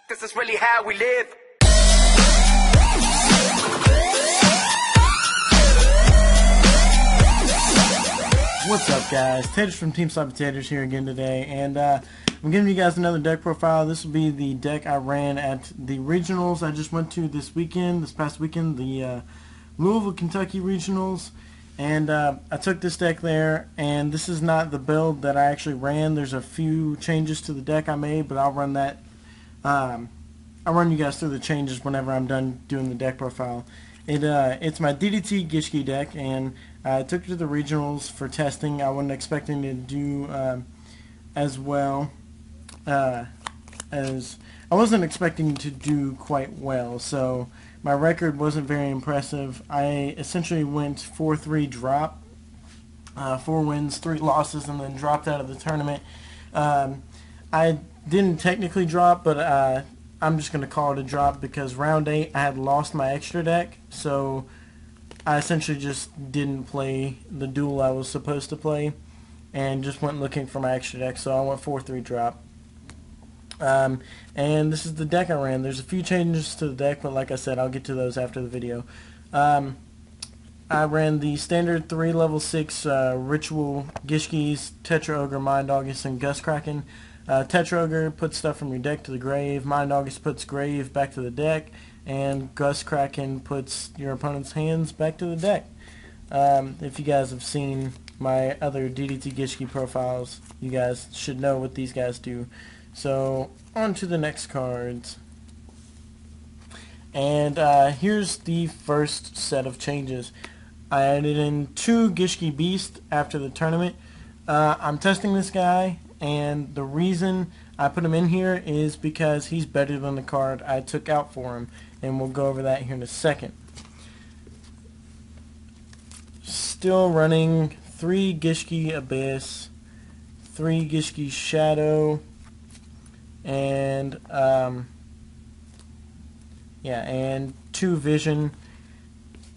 This is really how we live. What's up, guys? Taters from TeamSlopyTaters here again today, and I'm giving you guys another deck profile. This will be the deck I ran at the regionals I just went to this past weekend, the Louisville, Kentucky regionals, and I took this deck there, and this is not the build that I actually ran. There's a few changes to the deck I made, but I'll run that. I'll run you guys through the changes whenever I'm done doing the deck profile. It's my DDT Gishki deck, and I took it to the regionals for testing. I wasn't expecting to do as well as I wasn't expecting to do quite well. So my record wasn't very impressive. I essentially went 4-3 drop, 4 wins, 3 losses, and then dropped out of the tournament. I didn't technically drop, but I'm just going to call it a drop because round 8 I had lost my extra deck, so I essentially just didn't play the duel I was supposed to play and just went looking for my extra deck, so I went 4-3 drop. And this is the deck I ran. There's a few changes to the deck, but like I said, I'll get to those after the video. I ran the standard 3 level 6 Ritual Gishkis, Tetra Ogre, Mind August, and Gust Kraken. Tetra Ogre puts stuff from your deck to the grave, Mind August puts grave back to the deck, and Gust Kraken puts your opponent's hands back to the deck. If you guys have seen my other DDT Gishki profiles, you guys should know what these guys do. So, on to the next cards. And here's the first set of changes. I added in 2 Gishki Beasts after the tournament. I'm testing this guy, and the reason I put him in here is because he's better than the card I took out for him, and we'll go over that here in a second. Still running 3 Gishki Abyss, 3 Gishki Shadow, and and 2 Vision,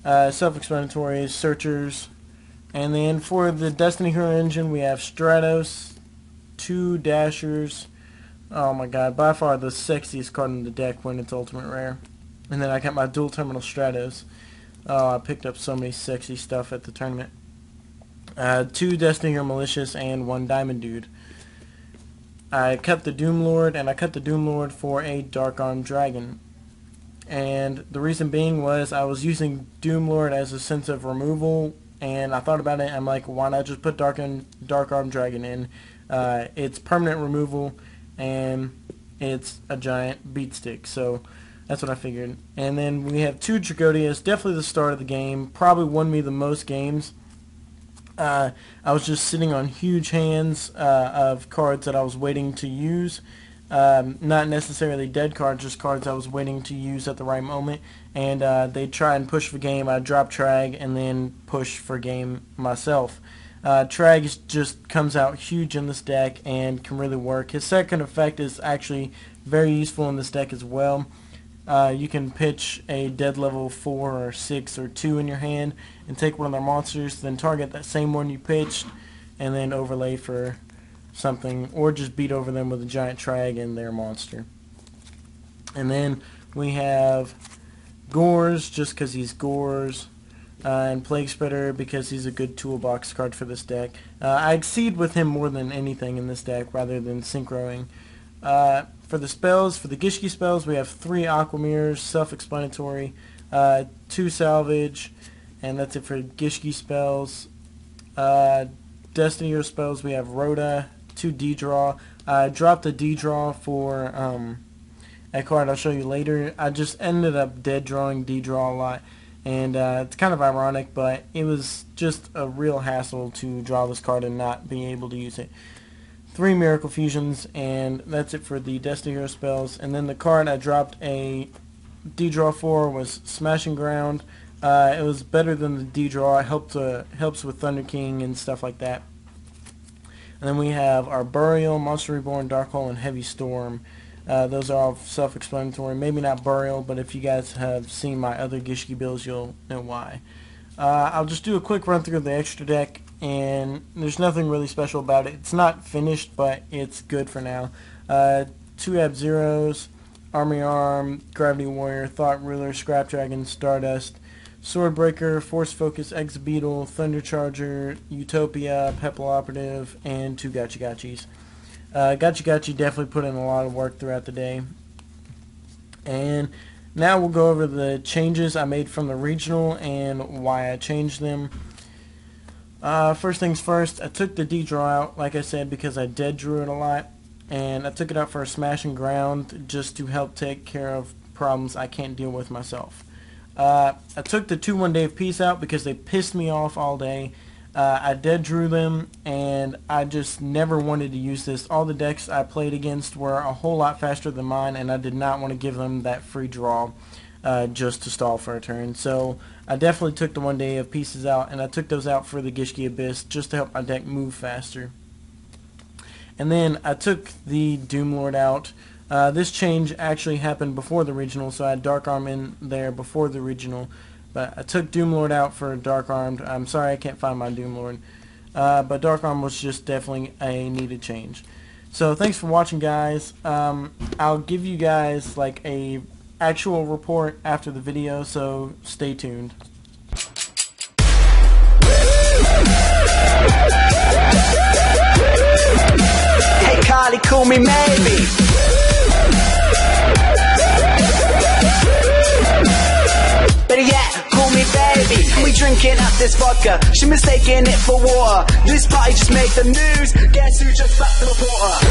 self-explanatory, Searchers, and then for the Destiny Hero engine we have Stratos, 2 Dashers. Oh my god, by far the sexiest card in the deck when it's ultimate rare. And then I got my dual terminal Stratos. Oh, I picked up so many sexy stuff at the tournament. 2 Destiny Hero Malicious and 1 Diamond Dude. I cut the Doom Lord, and I cut the Doom Lord for a Dark Arm Dragon. And the reason being was I was using Doom Lord as a sense of removal, and I thought about it, I'm like, why not just put Dark Arm Dragon in? It's permanent removal, and it's a giant beat stick, so that's what I figured. And then we have 2 Dragodias, definitely the start of the game, probably won me the most games. I was just sitting on huge hands of cards that I was waiting to use. Not necessarily dead cards, just cards I was waiting to use at the right moment. And they'd try and push for game. I'd drop Trag and then push for game myself. Trag just comes out huge in this deck and can really work. His second effect is actually very useful in this deck as well. You can pitch a dead level 4 or 6 or 2 in your hand and take one of their monsters, then target that same one you pitched, and then overlay for something, or just beat over them with a giant Trag and their monster. And then we have Gores, just because he's Gores, and Plague Spreader because he's a good toolbox card for this deck. I exceed with him more than anything in this deck rather than synchroing. For the spells, for the Gishki spells, we have 3 Aqua Mirrors, self-explanatory, 2 Salvage, and that's it for Gishki spells. Destiny Hero spells, we have Rhoda, 2 D-Draw. I dropped a D-Draw for a card I'll show you later. I just ended up dead drawing D-Draw a lot, and it's kind of ironic, but it was just a real hassle to draw this card and not being able to use it. 3 Miracle Fusions, and that's it for the Destiny Hero spells. And then the card I dropped a D-Draw for was Smashing Ground. It was better than the D-Draw. It helps with Thunder King and stuff like that. And then we have our Burial, Monster Reborn, Dark Hole, and Heavy Storm. Those are all self-explanatory. Maybe not Burial, but if you guys have seen my other Gishki builds, you'll know why. I'll just do a quick run through of the extra deck, and there's nothing really special about it. It's not finished, but it's good for now. 2 Ab-Zeros, Army Arm, Gravity Warrior, Thought Ruler, Scrap Dragon, Stardust, Swordbreaker, Force Focus, X Beetle, Thunder Charger, Utopia, Pepple Operative, and 2 Gachigachis. Gachi definitely put in a lot of work throughout the day. And now we'll go over the changes I made from the regional and why I changed them. First things first, I took the D-Draw out, like I said, because I dead drew it a lot. And I took it out for a Smash and Ground just to help take care of problems I can't deal with myself. I took the 2-1 Day of Peace out because they pissed me off all day. I dead drew them, and I just never wanted to use this. All the decks I played against were a whole lot faster than mine, and I did not want to give them that free draw just to stall for a turn. So I definitely took the 1 Day of Pieces out, and I took those out for the Gishki Abyss just to help my deck move faster. And then I took the Doomlord out. This change actually happened before the regional, so I had Dark Arm in there before the regional. But I took Doomlord out for Dark Armed. I'm sorry I can't find my Doomlord. But Dark Arm was just definitely a needed change. So thanks for watching, guys. I'll give you guys like a actual report after the video, so stay tuned. Hey Carly, call me maybe. Better yet, call me baby. We drinking up this vodka, she mistaking it for water. This party just made the news, guess who just backed the reporter?